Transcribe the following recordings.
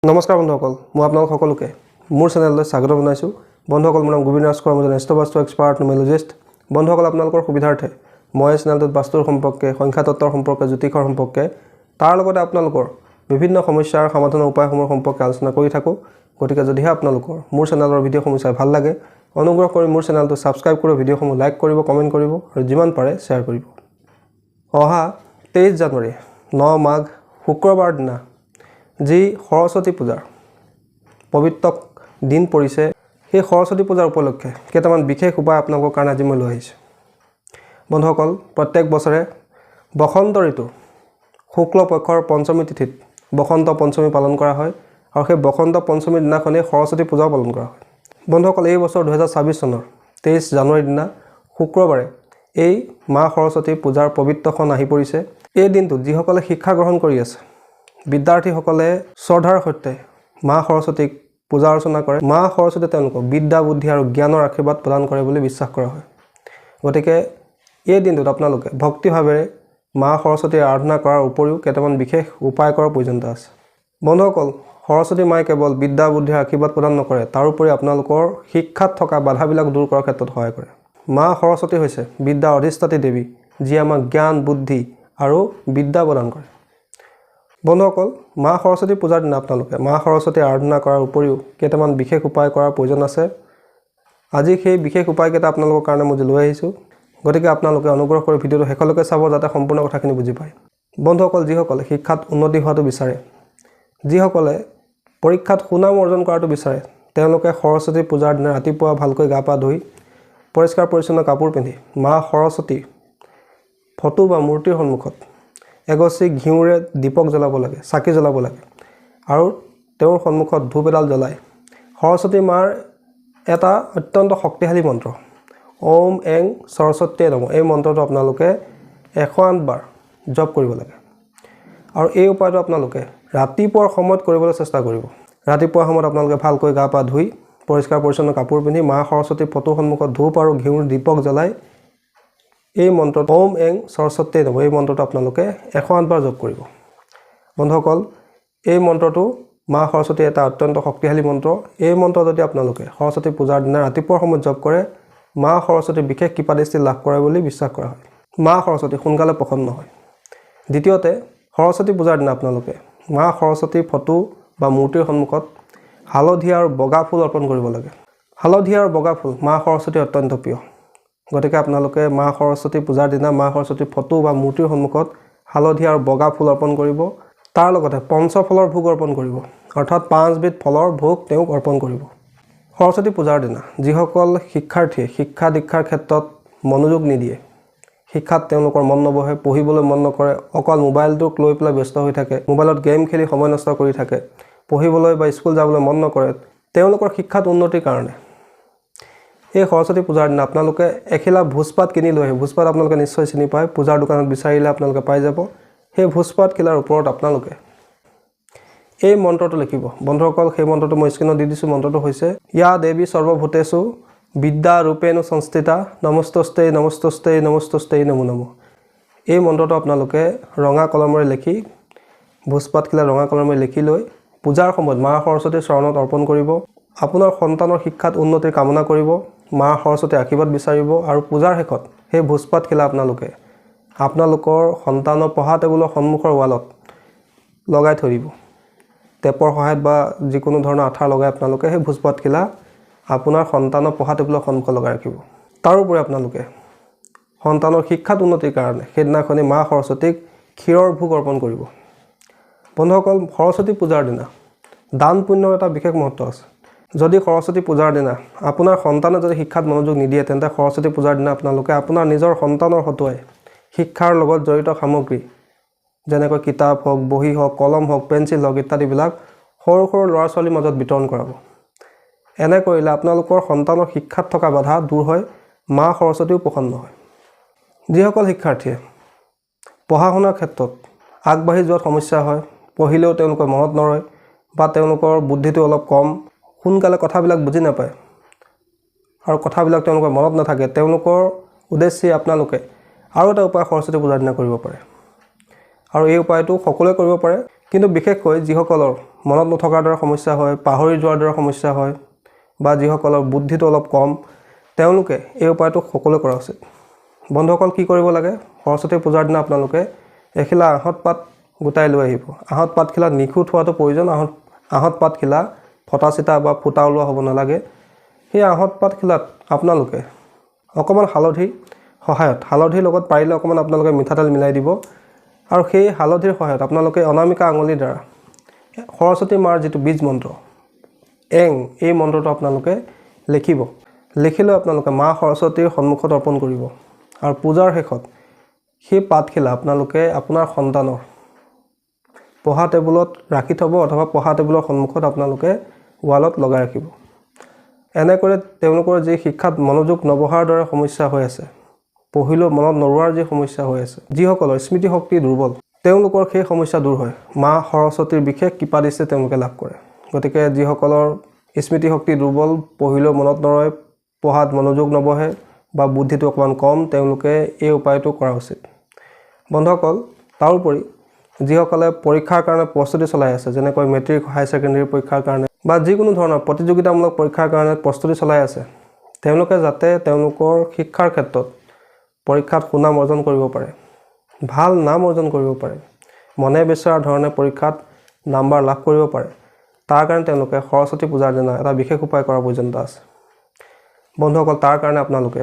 নমস্কাৰ বন্ধুসকল, মই আপোনালোক সকলোকে মোৰ চেনেললৈ স্বাগত জনাইছোঁ। বন্ধুসকল, মোৰ নাম গোবিন্দ ৰাজ কোঁৱৰ, মই এজন বাস্তু এক্সপাৰ্ট নিউমেৰলজিষ্ট। বন্ধুসকল, আপোনালোকৰ সুবিধাৰ্থে মই চেনেলটোত বাস্তুৰ সম্পৰ্কে, সংখ্যা তত্ত্বৰ সম্পৰ্কে, জ্যোতিষৰ সম্পৰ্কে, তাৰ লগতে আপোনালোকৰ বিভিন্ন সমস্যাৰ সমাধানৰ উপায়সমূহ সম্পৰ্কে আলোচনা কৰি থাকোঁ। গতিকে যদিহে আপোনালোকৰ মোৰ চেনেলৰ ভিডিঅ'সমূহ চাই ভাল লাগে, অনুগ্ৰহ কৰি মোৰ চেনেলটো ছাবস্ক্ৰাইব কৰি ভিডিঅ'সমূহ লাইক কৰিব, কমেণ্ট কৰিব আৰু যিমান পাৰে শ্বেয়াৰ কৰিব। অহা 23 জানুৱাৰী 9 মাঘ শুক্ৰবাৰ দিনা যি সৰস্বতী পূজাৰ পবিত্ৰ দিন পৰিছে, সেই সৰস্বতী পূজাৰ উপলক্ষে কেইটামান বিশেষ উপায় আপোনালোকৰ কাৰণে আজি মই লৈ আহিছোঁ। বন্ধুসকল, প্ৰত্যেক বছৰে বসন্ত ঋতু শুক্ল পক্ষৰ পঞ্চমী তিথিত বসন্ত পঞ্চমী পালন কৰা হয় আৰু সেই বসন্ত পঞ্চমীৰ দিনাখনেই সৰস্বতী পূজাও পালন কৰা হয়। বন্ধুসকল, এই বছৰ 2026 চনৰ 23 জানুৱাৰীৰ দিনা শুক্ৰবাৰে এই মা সৰস্বতী পূজাৰ পবিত্ৰখন আহি পৰিছে। এই দিনটোত যিসকলে শিক্ষা গ্ৰহণ কৰি আছে, বিদ্যাৰ্থীসকলে শ্ৰদ্ধাৰ সৈতে মা সৰস্বতীক পূজা অৰ্চনা কৰে। মা সৰস্বতীয়ে তেওঁলোকক বিদ্যা, বুদ্ধি আৰু জ্ঞানৰ আশীৰ্বাদ প্ৰদান কৰে বুলি বিশ্বাস কৰা হয়। গতিকে এই দিনটোত আপোনালোকে ভক্তিভাৱেৰে মা সৰস্বতীৰ আৰাধনা কৰাৰ উপৰিও কেইটামান বিশেষ উপায় কৰাৰ প্ৰয়োজনীয়তা আছে। বন্ধুসকল, সৰস্বতী মায়ে কেৱল বিদ্যা, বুদ্ধিৰ আশীৰ্বাদ প্ৰদান নকৰে, তাৰোপৰি আপোনালোকৰ শিক্ষাত থকা বাধাবিলাক দূৰ কৰাৰ ক্ষেত্ৰত সহায় কৰে। মা সৰস্বতী হৈছে বিদ্যাৰ অধিষ্ঠাত্ৰী দেৱী, যিয়ে আমাক জ্ঞান, বুদ্ধি আৰু বিদ্যা প্ৰদান কৰে। বন্ধুসকল, মা সৰস্বতী পূজাৰ দিনা আপোনালোকে মা সৰস্বতী আৰাধনা কৰাৰ উপৰিও কেইটামান বিশেষ উপায় কৰাৰ প্ৰয়োজন আছে। আজি সেই বিশেষ উপায়কেইটা আপোনালোকৰ কাৰণে মই লৈ আহিছোঁ। গতিকে আপোনালোকে অনুগ্ৰহ কৰি ভিডিঅ'টো শেষলৈকে চাব, যাতে সম্পূৰ্ণ কথাখিনি বুজি পায়। বন্ধুসকল, যিসকলে শিক্ষাত উন্নতি হোৱাটো বিচাৰে, যিসকলে পৰীক্ষাত সুনাম অৰ্জন কৰাটো বিচাৰে, তেওঁলোকে সৰস্বতী পূজাৰ দিনা ৰাতিপুৱা ভালকৈ গা পা ধুই পৰিষ্কাৰ পৰিচ্ছন্ন কাপোৰ পিন্ধি মা সৰস্বতী ফটো বা মূৰ্তিৰ সন্মুখত এগছি ঘিউৰে দীপক জ্বলাব লাগে, চাকি জ্বলাব লাগে আৰু তেওঁৰ সন্মুখত ধূপ এডাল জ্বলাই সৰস্বতী মাৰ এটা অত্যন্ত শক্তিশালী মন্ত্ৰ ওম এং সৰস্বতীয়ে নমঃ, এই মন্ত্ৰটো আপোনালোকে 108 বাৰ জপ কৰিব লাগে। আৰু এই উপায়টো আপোনালোকে ৰাতিপুৱাৰ সময়ত কৰিবলৈ চেষ্টা কৰিব। ৰাতিপুৱা সময়ত আপোনালোকে ভালকৈ গা পা ধুই পৰিষ্কাৰ পৰিচ্ছন্ন কাপোৰ পিন্ধি মা সৰস্বতীৰ ফটোৰ সন্মুখত ধূপ আৰু ঘিউৰ দীপক জ্বলাই এই মন্ত্ৰটো ওম এং সৰস্বতীয়ে নমঃ, এই মন্ত্ৰটো আপোনালোকে 108 বাৰ জপ কৰিব। বন্ধুসকল, এই মন্ত্ৰটো মা সৰস্বতীৰ এটা অত্যন্ত শক্তিশালী মন্ত্ৰ। এই মন্ত্ৰ যদি আপোনালোকে সৰস্বতী পূজাৰ দিনা ৰাতিপুৱাৰ সময়ত জপ কৰে, মা সৰস্বতীৰ বিশেষ কৃপাদৃষ্টি লাভ কৰে বুলি বিশ্বাস কৰা হয়। মা সৰস্বতী সোনকালে প্ৰসন্ন হয়। দ্বিতীয়তে, সৰস্বতী পূজাৰ দিনা আপোনালোকে মা সৰস্বতীৰ ফটো বা মূৰ্তিৰ সন্মুখত হালধীয়া আৰু বগা ফুল অৰ্পণ কৰিব লাগে। হালধীয়া আৰু বগা ফুল মা সৰস্বতীৰ অত্যন্ত প্ৰিয়। গতিকে আপোনালোকে মা সৰস্বতী পূজাৰ দিনা মা সৰস্বতীৰ ফটো বা মূৰ্তিৰ সন্মুখত হালধীয়া আৰু বগা ফুল অৰ্পণ কৰিব। তাৰ লগতে পঞ্চফলৰ ভোগ অৰ্পণ কৰিব, অৰ্থাৎ 5 বিধ ফলৰ ভোগ তেওঁক অৰ্পণ কৰিব। সৰস্বতী পূজাৰ দিনা যিসকল শিক্ষাৰ্থীয়ে শিক্ষা দীক্ষাৰ ক্ষেত্ৰত মনোযোগ নিদিয়ে, শিক্ষাত তেওঁলোকৰ মন নবহে, পঢ়িবলৈ মন নকৰে, অকল মোবাইলটোক লৈ পেলাই ব্যস্ত হৈ থাকে, মোবাইলত গেম খেলি সময় নষ্ট কৰি থাকে, পঢ়িবলৈ বা স্কুল যাবলৈ মন নকৰে, তেওঁলোকৰ শিক্ষাত উন্নতিৰ কাৰণে এই সৰস্বতী পূজাৰ দিনা আপোনালোকে এখিলা ভোজপাত কিনি লৈ আহে। ভোজপাত আপোনালোকে নিশ্চয় চিনি পায়, পূজাৰ দোকানত বিচাৰিলে আপোনালোকে পাই যাব। সেই ভোজপাত খিলাৰ ওপৰত আপোনালোকে এই মন্ত্ৰটো লিখিব। বন্ধুসকল, সেই মন্ত্ৰটো মই স্ক্ৰীনত দি দিছোঁ। মন্ত্ৰটো হৈছে ইয়া দেৱী সৰ্বভূতেষু বিদ্যা ৰূপেণু সংস্থিতা নমস্তস্তে নমস্তস্তে নমস্তস্তে নমো নমঃ। এই মন্ত্ৰটো আপোনালোকে ৰঙা কলমেৰে লিখি, ভোজপাতখিলা ৰঙা কলমেৰে লিখি লৈ পূজাৰ সময়ত মা সৰস্বতীৰ চৰণত অৰ্পণ কৰিব। আপোনাৰ সন্তানৰ শিক্ষাত উন্নতিৰ কামনা কৰিব, মা সৰস্বতীৰ আশীৰ্বাদ বিচাৰিব আৰু পূজাৰ শেষত সেই ভোজপাতখিলা আপোনালোকে আপোনালোকৰ সন্তানৰ পঢ়া টেবুলৰ সন্মুখৰ ৱালত লগাই থৈ দিব। টেপৰ সহায়ত বা যিকোনো ধৰণৰ আঠা লগাই আপোনালোকে সেই ভোজপাতখিলা আপোনাৰ সন্তানৰ পঢ়া টেবুলৰ সন্মুখত লগাই ৰাখিব। তাৰোপৰি আপোনালোকে সন্তানৰ শিক্ষাত উন্নতিৰ কাৰণে সেইদিনাখনি মা সৰস্বতীক ক্ষীৰৰ ভোগ অৰ্পণ কৰিব। বন্ধুসকল, সৰস্বতী পূজাৰ দিনা দান পুণ্যৰ এটা বিশেষ মহত্ব আছে। যদি সৰস্বতী পূজাৰ দিনা আপোনাৰ সন্তানে যদি শিক্ষাত মনোযোগ নিদিয়ে, তেন্তে সৰস্বতী পূজাৰ দিনা আপোনালোকে আপোনাৰ নিজৰ সন্তানৰ হতুৱাই শিক্ষাৰ লগত জড়িত সামগ্ৰী যেনেকৈ কিতাপ হওক, বহি হওক, কলম হওক, পেঞ্চিল হওক ইত্যাদিবিলাক সৰু সৰু ল'ৰা ছোৱালীৰ মাজত বিতৰণ কৰাব। এনে কৰিলে আপোনালোকৰ সন্তানৰ শিক্ষাত থকা বাধা দূৰ হয়, মা সৰস্বতীও প্ৰসন্ন হয়। যিসকল শিক্ষাৰ্থীয়ে পঢ়া শুনাৰ ক্ষেত্ৰত আগবাঢ়ি যোৱাত সমস্যা হয়, পঢ়িলেও তেওঁলোকৰ মনত নৰয় বা তেওঁলোকৰ বুদ্ধিটো অলপ কম, সোনকালে কথাবিলাক বুজি নাপায় আৰু কথাবিলাক তেওঁলোকৰ মনত নাথাকে, তেওঁলোকৰ উদ্দেশ্যে আপোনালোকে আৰু এটা উপায় সৰস্বতী পূজাৰ দিনা কৰিব পাৰে। আৰু এই উপায়টো সকলোৱে কৰিব পাৰে, কিন্তু বিশেষকৈ যিসকলৰ মনত নথকাৰ দৰে সমস্যা হয়, পাহৰি যোৱাৰ দৰে সমস্যা হয়, বা যিসকলৰ বুদ্ধিটো অলপ কম, তেওঁলোকে এই উপায়টো সকলোৱে কৰা উচিত। বন্ধুসকল, কি কৰিব লাগে? সৰস্বতী পূজাৰ দিনা আপোনালোকে এখিলা আহঁত পাত গোটাই লৈ আহিব। আহঁত পাতখিলা নিখুঁত হোৱাটো প্ৰয়োজন। আহঁত পাতখিলা ফটা চিটা বা ফুটা ওলোৱা হ'ব নালাগে। সেই আহঁত পাতখিলাত আপোনালোকে অকণমান হালধিৰ সহায়ত, হালধিৰ লগত পাৰিলে অকণমান আপোনালোকে মিঠাতেল মিলাই দিব, আৰু সেই হালধিৰ সহায়ত আপোনালোকে অনামিকা আঙুলিৰ দ্বাৰা সৰস্বতী মাৰ যিটো বীজ মন্ত্ৰ এং, এই মন্ত্ৰটো আপোনালোকে লিখিব। লিখি লৈ আপোনালোকে মা সৰস্বতীৰ সন্মুখত অৰ্পণ কৰিব, আৰু পূজাৰ শেষত সেই পাতখিলা আপোনালোকে আপোনাৰ সন্তানৰ পঢ়া টেবুলত ৰাখি থ'ব, অথবা পঢ়া টেবুলৰ সন্মুখত আপোনালোকে ৱালত লগাই ৰাখিব। এনেকৈ তেওঁলোকৰ যি শিক্ষাত মনোযোগ নবহাৰ দৰে সমস্যা হৈ আছে, পঢ়িলেও মনত নৰোৱাৰ যি সমস্যা হৈ আছে, যিসকলৰ স্মৃতিশক্তি দুৰ্বল, তেওঁলোকৰ সেই সমস্যা দূৰ হয়। মা সৰস্বতীৰ বিশেষ কৃপা দৃষ্টি তেওঁলোকে লাভ কৰে। গতিকে যিসকলৰ স্মৃতিশক্তি দুৰ্বল, পঢ়িলেও মনত নৰয়, পঢ়াত মনোযোগ নবহে, বা বুদ্ধিটো অকণমান কম, তেওঁলোকে এই উপায়টো কৰা উচিত। বন্ধুসকল, তাৰোপৰি যিসকলে পৰীক্ষাৰ কাৰণে প্ৰস্তুতি চলাই আছে, যেনেকৈ মেট্ৰিক, হাই ছেকেণ্ডেৰী পৰীক্ষাৰ কাৰণে বা যিকোনো ধৰণৰ প্ৰতিযোগিতামূলক পৰীক্ষাৰ কাৰণে প্ৰস্তুতি চলাই আছে, তেওঁলোকে যাতে তেওঁলোকৰ শিক্ষাৰ ক্ষেত্ৰত পৰীক্ষাত সুনাম অৰ্জন কৰিব পাৰে, ভাল নাম অৰ্জন কৰিব পাৰে, মনে বিচৰা ধৰণে পৰীক্ষাত নাম্বাৰ লাভ কৰিব পাৰে, তাৰ কাৰণে তেওঁলোকে সৰস্বতী পূজাৰ দিনা এটা বিশেষ উপায় কৰাৰ প্ৰয়োজনীয়তা আছে। বন্ধুসকল, তাৰ কাৰণে আপোনালোকে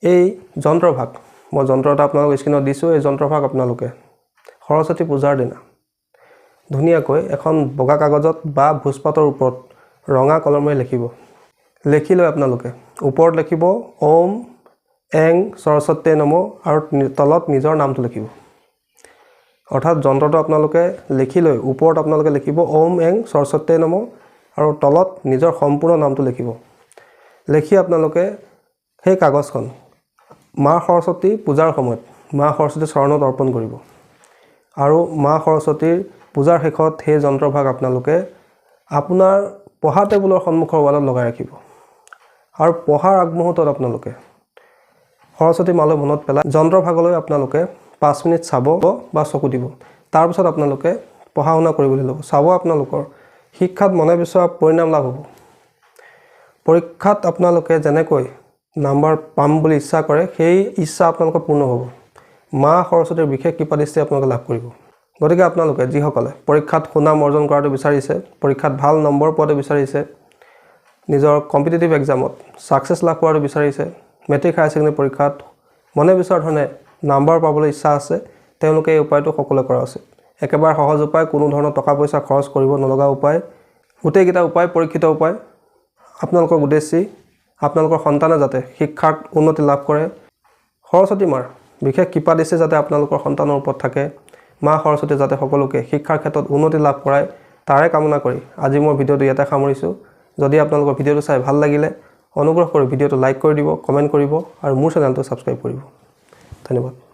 এই যন্ত্ৰভাগ, মই যন্ত্ৰ এটা আপোনালোকক স্ক্ৰীণত দিছোঁ, এই যন্ত্ৰভাগ আপোনালোকে সৰস্বতী পূজাৰ দিনা ধুনীয়াকৈ এখন বগা কাগজত বা ভোজপাতৰ ওপৰত ৰঙা কলমেৰে লিখিব। লিখি লৈ আপোনালোকে ওপৰত লিখিব ওম এং সৰস্বতী নমঃ, আৰু তলত নিজৰ নামটো লিখিব। অৰ্থাৎ যন্ত্ৰটো আপোনালোকে লিখি লৈ ওপৰত আপোনালোকে লিখিব ওম এং সৰস্বতী নমঃ, আৰু তলত নিজৰ সম্পূৰ্ণ নামটো লিখিব। লিখি আপোনালোকে সেই কাগজখন মা সৰস্বতী পূজাৰ সময়ত মা সৰস্বতীৰ চৰণত অৰ্পণ কৰিব, আৰু মা সৰস্বতীৰ পূজাৰ শেষত সেই যন্ত্ৰভাগ আপোনালোকে আপোনাৰ পঢ়া টেবুলৰ সন্মুখৰ ৱালত লগাই ৰাখিব। আৰু পঢ়াৰ আগমুহূৰ্তত আপোনালোকে সৰস্বতী মালৈ মনত পেলাই যন্ত্ৰভাগলৈ আপোনালোকে 5 মিনিট চাব বা চকু দিব। তাৰপিছত আপোনালোকে পঢ়া শুনা কৰিবলৈ ল'ব। চাব আপোনালোকৰ শিক্ষাত মনে বিচৰা পৰিণাম লাভ হ'ব। পৰীক্ষাত আপোনালোকে যেনেকৈ নাম্বাৰ পাম বুলি ইচ্ছা কৰে, সেই ইচ্ছা আপোনালোকৰ পূৰ্ণ হ'ব। মা সৰস্বতীৰ বিশেষ কৃপা দৃষ্টি আপোনালোকে লাভ কৰিব। গতিকে আপোনালোকে যিসকলে পৰীক্ষাত সুনাম অৰ্জন কৰাটো বিচাৰিছে, পৰীক্ষাত ভাল নম্বৰ পোৱাটো বিচাৰিছে, নিজৰ কম্পিটিটিভ এক্সামত ছাকচেছ লাভ কৰাটো বিচাৰিছে, মেট্ৰিক হায়াৰ ছেকেণ্ডেৰী পৰীক্ষাত মনে বিচৰা ধৰণে নাম্বাৰ পাবলৈ ইচ্ছা আছে, তেওঁলোকে এই উপায়টো সকলোৱে কৰা উচিত। একেবাৰে সহজ উপায়, কোনো ধৰণৰ টকা পইচা খৰচ কৰিব নলগা উপায়, গোটেইকেইটা উপায় পৰীক্ষিত উপায়। আপোনালোকৰ উদ্দেশ্য আপোনালোকৰ সন্তানে যাতে শিক্ষাত উন্নতি লাভ কৰে, সৰস্বতী মাৰ বিশেষ কৃপা দৃষ্টি যাতে আপোনালোকৰ সন্তানৰ ওপৰত থাকে, মা সৰস্বতী যাতে সকলোকে শিক্ষাৰ ক্ষেত্ৰত উন্নতি লাভ কৰায়, তাৰে কামনা কৰি আজি মই ভিডিঅ'টো ইয়াতে সামৰিছোঁ। যদি আপোনালোকৰ ভিডিঅ'টো চাই ভাল লাগিলে অনুগ্ৰহ কৰি ভিডিঅ'টো লাইক কৰি দিব, কমেণ্ট কৰিব, আৰু মোৰ চেনেলটো ছাবস্ক্ৰাইব কৰিব। ধন্যবাদ।